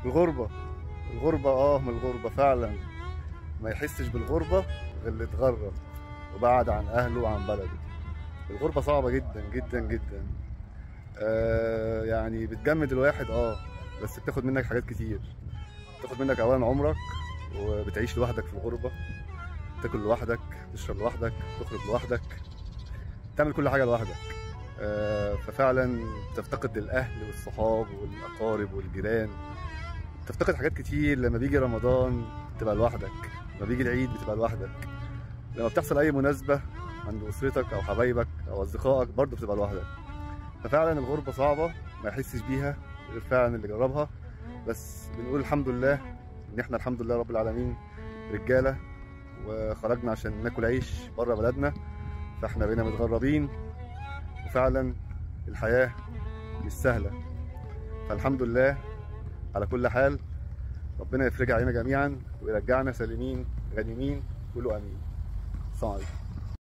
الغربة. الغربة من الغربة فعلا. ما يحسش بالغربة غير اللي اتغرب وبعد عن أهله وعن بلده. الغربة صعبة جدا جدا جدا. يعني بتجمد الواحد بس بتاخد منك حاجات كتير. بتاخد منك أولا عمرك، وبتعيش لوحدك في الغربة، تاكل لوحدك، تشرب لوحدك، تخرج لوحدك، تعمل كل حاجة لوحدك. ففعلا تفتقد الأهل والصحاب والأقارب والجيران، تفتقد حاجات كتير. لما بيجي رمضان بتبقى لوحدك، لما بيجي العيد بتبقى لوحدك، لما بتحصل أي مناسبة عند أسرتك أو حبايبك أو أصدقائك برضه بتبقى لوحدك. ففعلا الغربة صعبة، ما يحسش بيها غير فعلا اللي جربها. بس بنقول الحمد لله إن إحنا الحمد لله رب العالمين رجالة، وخرجنا عشان ناكل عيش بره بلدنا، فإحنا بقينا متغربين. وفعلا الحياة مش سهلة، فالحمد لله على كل حال. ربنا يفرج علينا جميعا ويرجعنا سالمين غانمين. قولوا امين. السلام عليكم.